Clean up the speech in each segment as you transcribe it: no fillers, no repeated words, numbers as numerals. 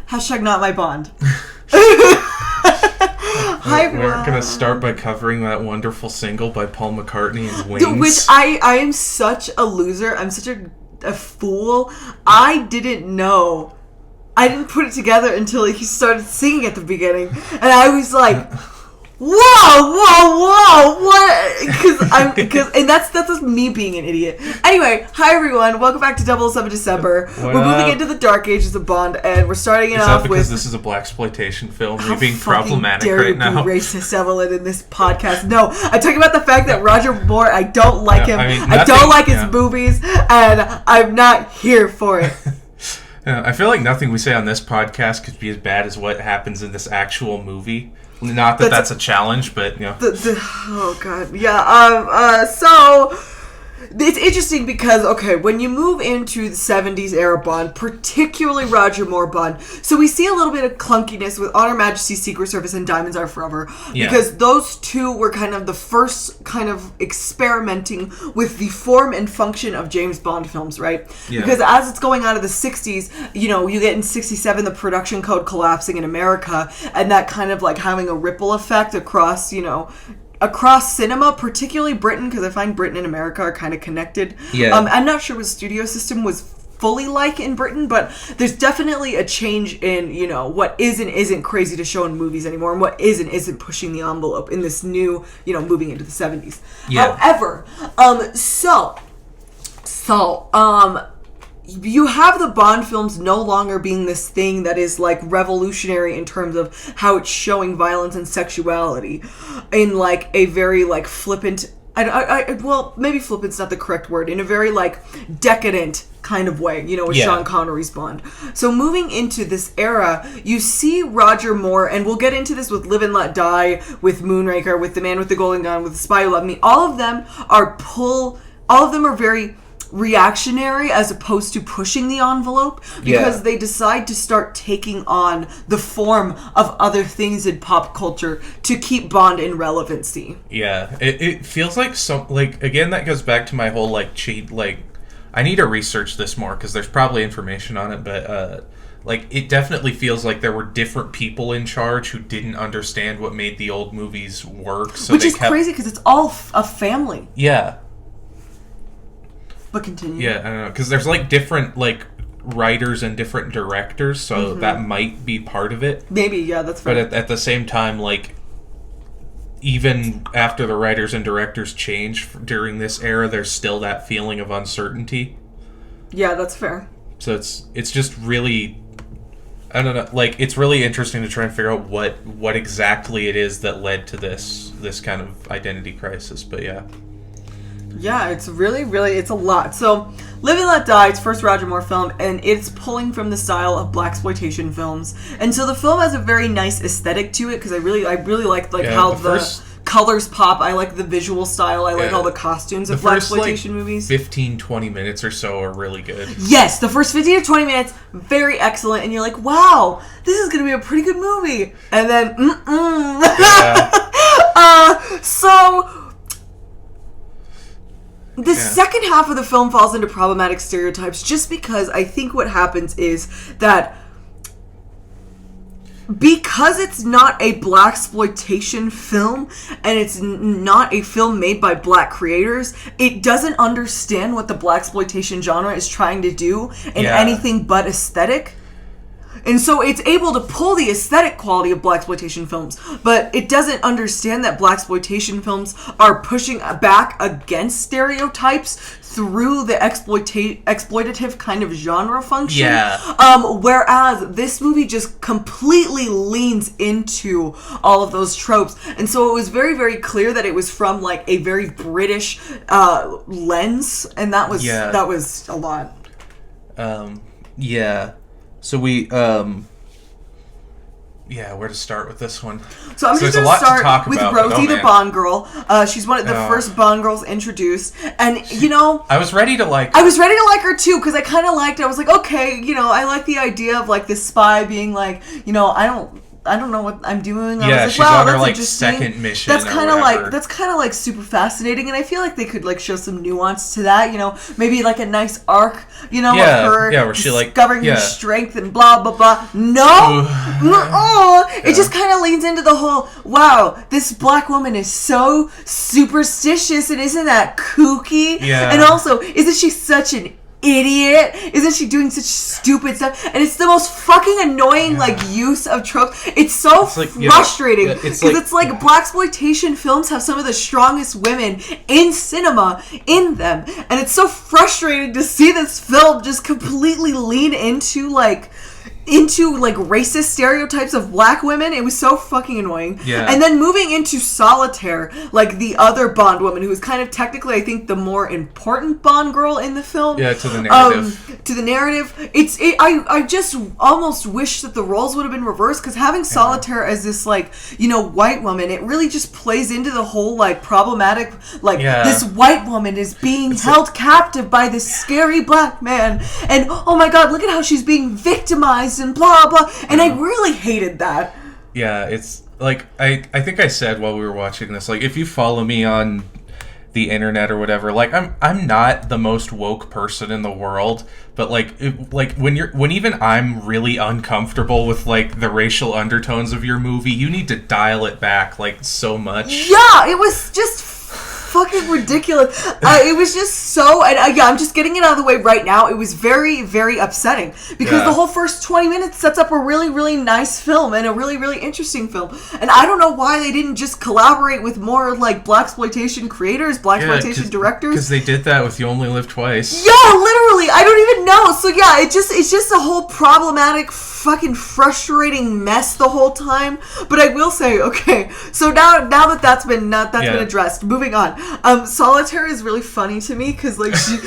Hashtag not my Bond. Hi, everyone. We're going to start by covering that wonderful single by Paul McCartney and Wings. Which I am such a loser. I'm such a fool. I didn't know. I didn't put it together until he started singing at the beginning. And I was like... Whoa, what? And that's just me being an idiot. Anyway, hi everyone, welcome back to 007 December. We're moving into the dark ages of Bond, and we're starting it off with... because this is a blaxploitation film? Are you being problematic right now? How racist, Evelyn, in this podcast? No, I'm talking about the fact that Roger Moore, I don't like him. I don't like his movies, and I'm not here for it. I feel like nothing we say on this podcast could be as bad as what happens in this actual movie. Not that that's a challenge, but, you know. Oh, God. Yeah, so... It's interesting because, okay, when you move into the 70s era Bond, particularly Roger Moore Bond, so we see a little bit of clunkiness with On Her Majesty's Secret Service and Diamonds Are Forever, because those two were kind of the first kind of experimenting with the form and function of James Bond films, right? Yeah. Because as it's going out of the 60s, you know, you get in 67 the production code collapsing in America, and that kind of like having a ripple effect across, you know, across cinema, particularly Britain, because I find Britain and America are kind of connected. Yeah. I'm not sure what the studio system was fully like in Britain, but there's definitely a change in, you know, what is and isn't crazy to show in movies anymore, and what is and isn't pushing the envelope in this new, you know, moving into the 70s. Yeah. However, you have the Bond films no longer being this thing that is, like, revolutionary in terms of how it's showing violence and sexuality in, like, a very, like, flippant... well, maybe flippant's not the correct word. In a very, like, decadent kind of way, you know, with Sean Connery's Bond. So moving into this era, you see Roger Moore, and we'll get into this with Live and Let Die, with Moonraker, with The Man with the Golden Gun, with The Spy Who Loved Me. All of them are very... reactionary as opposed to pushing the envelope, because they decide to start taking on the form of other things in pop culture to keep Bond in relevancy. Yeah, it feels like again, that goes back to my whole I need to research this more because there's probably information on it, but it definitely feels like there were different people in charge who didn't understand what made the old movies work. So which is crazy because it's all a family. Yeah. But continue. Yeah, I don't know, because there's different writers and different directors, so that might be part of it. Maybe, yeah, that's right. But at the same time, even after the writers and directors change during this era, there's still that feeling of uncertainty. Yeah, that's fair. So it's just really, I don't know, it's really interesting to try and figure out what exactly it is that led to this kind of identity crisis. But yeah. Yeah, it's really, really, it's a lot. So, Live and Let Die, it's first Roger Moore film, and it's pulling from the style of blaxploitation films. And so the film has a very nice aesthetic to it, because I really like how the colors pop. I like the visual style. I like all the costumes of blaxploitation movies. 15-20 minutes or so are really good. Yes, the first 15 to 20 minutes, very excellent, and you're like, wow, this is going to be a pretty good movie. And then, so... The second half of the film falls into problematic stereotypes just because I think what happens is that because it's not a blaxploitation film and it's not a film made by black creators, it doesn't understand what the blaxploitation genre is trying to do in anything but aesthetic. And so it's able to pull the aesthetic quality of blaxploitation films, but it doesn't understand that blaxploitation films are pushing back against stereotypes through the exploitative kind of genre function. Yeah. Whereas this movie just completely leans into all of those tropes. And so it was very, very clear that it was from a very British lens, and that was a lot. Yeah. So we, where to start with this one? So I'm just going to start with Rosie, the Bond girl. She's one of the first Bond girls introduced, and I was ready to like her. I was ready to like her too, because I kind of liked. I was like, okay, I like the idea of this spy being I don't know what I'm doing. Yeah, I was she's like, wow, on her that's like interesting. second mission. That's kind of whatever. like super fascinating, and I feel like they could like show some nuance to that. You know, maybe like a nice arc. You know, Yeah, of her yeah, where she, like, discovering her yeah. strength and blah blah blah. No, it just kind of leans into the whole. Wow, this black woman is so superstitious, and isn't that kooky? Yeah. And also, isn't she such an idiot? Isn't she doing such stupid stuff? And it's the most fucking annoying like use of tropes. It's so frustrating because it's like blaxploitation films have some of the strongest women in cinema in them, and it's so frustrating to see this film just completely lean into racist stereotypes of black women. It was so fucking annoying. Yeah. And then moving into Solitaire, like the other Bond woman, who is kind of technically, I think, the more important Bond girl in the film. Yeah, to the narrative. I just almost wish that the roles would have been reversed, because having Solitaire as this, like, you know, white woman, it really just plays into the whole, like, problematic, like, this white woman is being held captive by this scary black man, and, oh my god, look at how she's being victimized and blah blah, and I really hated that. Yeah, it's like I think I said while we were watching this, like, if you follow me on the internet or whatever, like, I'm not the most woke person in the world, but like when even I'm really uncomfortable with like the racial undertones of your movie, you need to dial it back like so much. Yeah, it was just fucking ridiculous. It was just so, and I'm just getting it out of the way right now. It was very, very upsetting because the whole first 20 minutes sets up a really, really nice film and a really, really interesting film. And I don't know why they didn't just collaborate with more like blaxploitation creators, blaxploitation directors. Because they did that with You Only Live Twice. Yeah, literally. I don't even know. So yeah, it's just a whole problematic, fucking frustrating mess the whole time. But I will say, okay, so now that's been addressed. Moving on. Solitaire is really funny to me because like she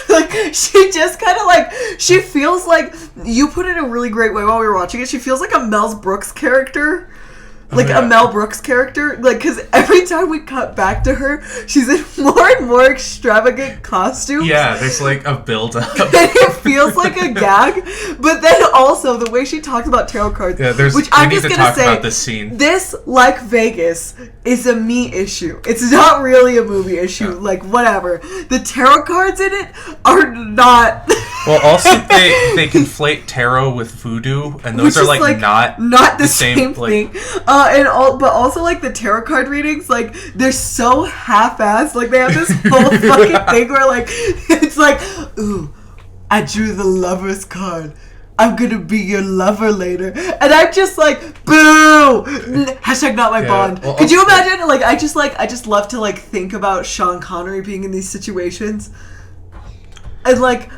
like she just kind of like, she feels like, you put it in a really great way while we were watching it, she feels like a Mel Brooks character. Like a Mel Brooks character, like, because every time we cut back to her, she's in more and more extravagant costumes. Yeah, there's like a build-up. And it feels like a gag, but then also the way she talks about tarot cards, which I'm just gonna say, about this scene. This, like Vegas, is a me issue. It's not really a movie issue. Like, whatever. The tarot cards in it are not. Well, also they conflate tarot with voodoo, and those are like not the same thing. But also like the tarot card readings, like they're so half-assed. Like they have this whole fucking thing where like it's like, ooh, I drew the Lover's card. I'm gonna be your lover later, and I'm just like, boo! Hashtag not my Bond. Well, could you imagine? Like I just love to like think about Sean Connery being in these situations, and like.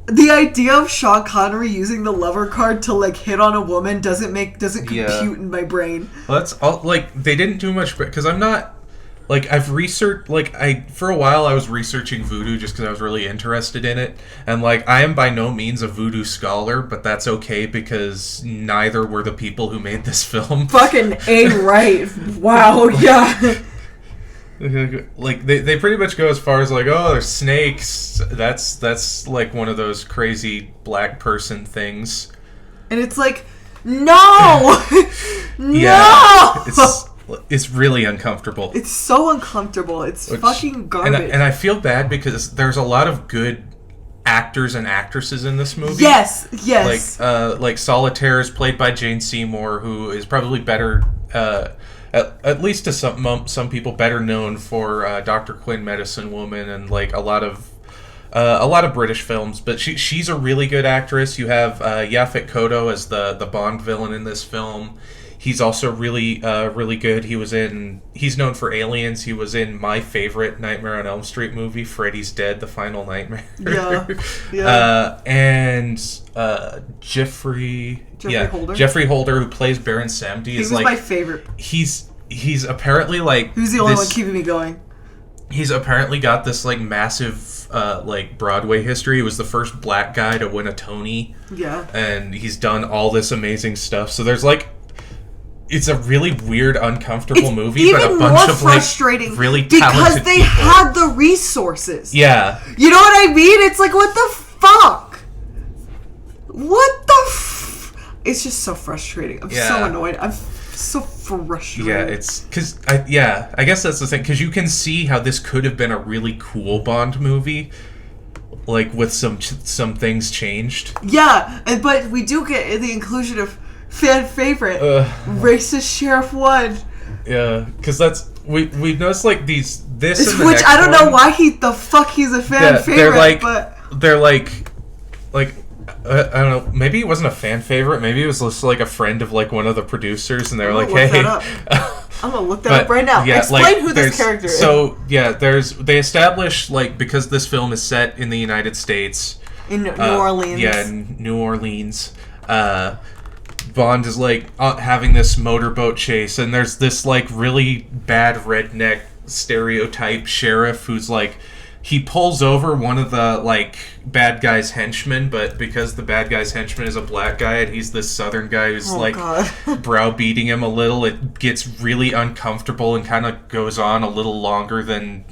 The idea of Sean Connery using the lover card to like hit on a woman doesn't compute in my brain. Well, that's all, like, they didn't do much because I'm not like, I've researched, like, for a while I was researching voodoo just because I was really interested in it, and like I am by no means a voodoo scholar, but that's okay because neither were the people who made this film. Fucking right. Wow. Yeah. Like they pretty much go as far as like, oh, there's snakes. That's like one of those crazy black person things. And it's like, no, no. Yeah, it's really uncomfortable. It's so uncomfortable. It's fucking garbage. And I feel bad because there's a lot of good actors and actresses in this movie. Yes. Like Solitaire is played by Jane Seymour, who is probably better. At least to some people, better known for Dr. Quinn, Medicine Woman, and like a lot of British films. But she's a really good actress. You have Yaphet Kotto as the Bond villain in this film. He's also really good. He's known for Aliens. He was in my favorite Nightmare on Elm Street movie, Freddy's Dead: The Final Nightmare. Yeah. And Jeffrey Holder. Jeffrey Holder, who plays Baron Samedi, is like, my favorite. He's apparently like, who's the only one keeping me going. He's apparently got this like massive like Broadway history. He was the first black guy to win a Tony. Yeah. And he's done all this amazing stuff. So there's like, it's a really weird, uncomfortable movie, but a bunch of like really talented because they people. had the resources. Yeah. You know what I mean? It's like, what the fuck? It's just so frustrating. I'm so annoyed. I'm so frustrated. Yeah, it's because I guess that's the thing, because you can see how this could have been a really cool Bond movie, like with some things changed. Yeah, but we do get the inclusion of fan favorite racist Sheriff 1. Yeah, because that's we've noticed like this and the which next I don't know one, why he's a fan favorite. They're like I don't know. Maybe he wasn't a fan favorite. Maybe he was just like a friend of like one of the producers, and they're like, "Hey." I'm gonna look that up right now. Explain who this character is. So yeah, they establish like, because this film is set in the United States, in New Orleans. Yeah, in New Orleans. Bond is like having this motorboat chase, and there's this like really bad redneck stereotype sheriff who's like, he pulls over one of the like bad guy's henchmen, but because the bad guy's henchman is a black guy and he's this southern guy who's browbeating him a little, it gets really uncomfortable and kind of goes on a little longer than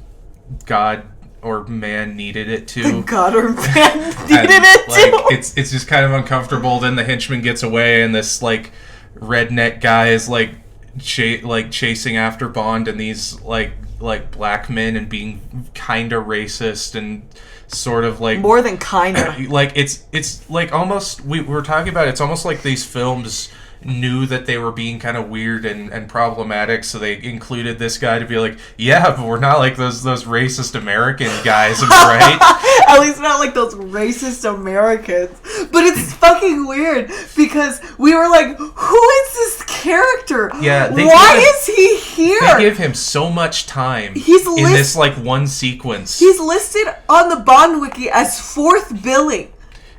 God or man needed it to. God or man needed it to. It's just kind of uncomfortable. Then the henchman gets away, and this like redneck guy is like chasing after Bond, and these like black men, and being kind of racist and sort of like more than kind of like it's like almost we were talking about. It's almost like these films knew that they were being kind of weird and problematic, so they included this guy to be like, yeah, but we're not like those racist American guys, right? At least not like those racist Americans. But it's fucking weird, because we were like, who is this character? Yeah, why is he here? They give him so much time in this like one sequence. He's listed on the Bond wiki as 4th billing.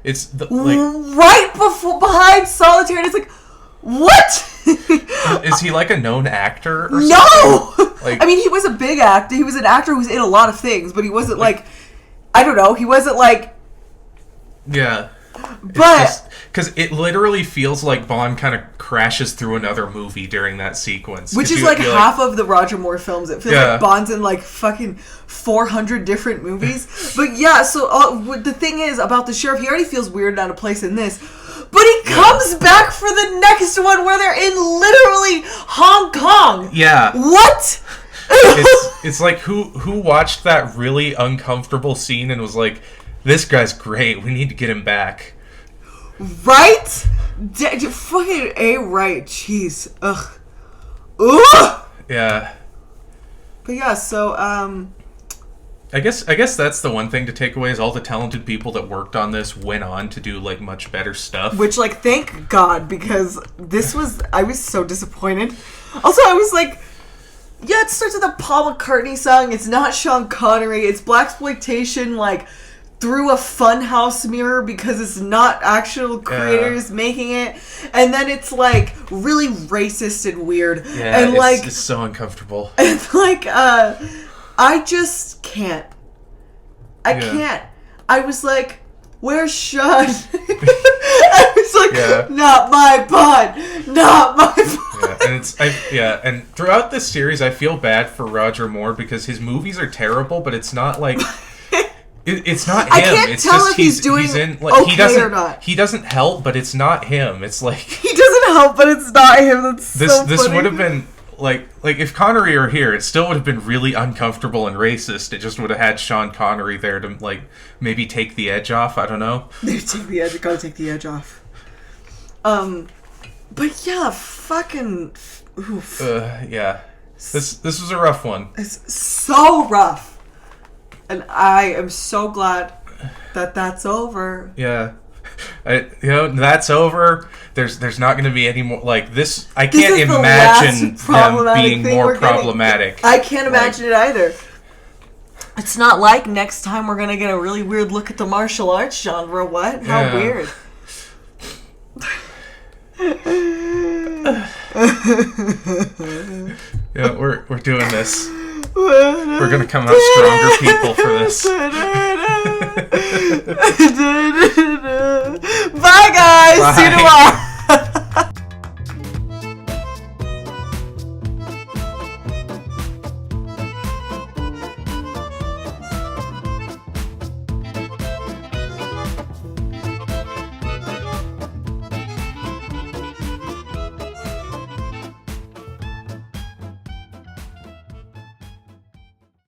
It's right behind Solitaire, and it's like, what? Is he like a known actor or something? No! I mean, he was a big actor. He was an actor who was in a lot of things, but he wasn't like I don't know. He wasn't like... Yeah. But... Because it literally feels like Bond kind of crashes through another movie during that sequence. Which is like half of the Roger Moore films. It feels like Bond's in like fucking 400 different movies. But yeah, so the thing is about the sheriff, he already feels weird and out of place in this. But he comes back for the next one where they're in literally Hong Kong. Yeah. What? It's like who watched that really uncomfortable scene and was like, this guy's great, we need to get him back. Right? Fucking A right. Jeez. Ugh. Ugh! Yeah. But yeah, so, I guess that's the one thing to take away, is all the talented people that worked on this went on to do like much better stuff. Which, like, thank God, because I was so disappointed. Also, I was like, yeah, it starts with a Paul McCartney song. It's not Sean Connery. It's blaxploitation, like, through a funhouse mirror, because it's not actual creators making it. And then it's, like, really racist and weird. Yeah, and, it's so uncomfortable. And, like, I just can't. I can't. I was like, where's Sean? I was like, not my Bond. Not my Bond. Yeah, and throughout this series, I feel bad for Roger Moore, because his movies are terrible, but it's not like... It's not him. I can't tell if he's doing okay or not. He doesn't help, but it's not him. It's like... He doesn't help, but it's not him. That's so funny. This would have been... Like if Connery were here, it still would have been really uncomfortable and racist. It just would have had Sean Connery there to like maybe take the edge off. I don't know. Gotta take the edge off. But yeah, fucking. Oof. Yeah. This was a rough one. It's so rough, and I am so glad that that's over. Yeah. That's over. There's not going to be any more like this. I can't imagine them being more problematic. I can't imagine it either. It's not like next time we're going to get a really weird look at the martial arts genre. What? How weird. Yeah, we're doing this. We're going to come out stronger people for this.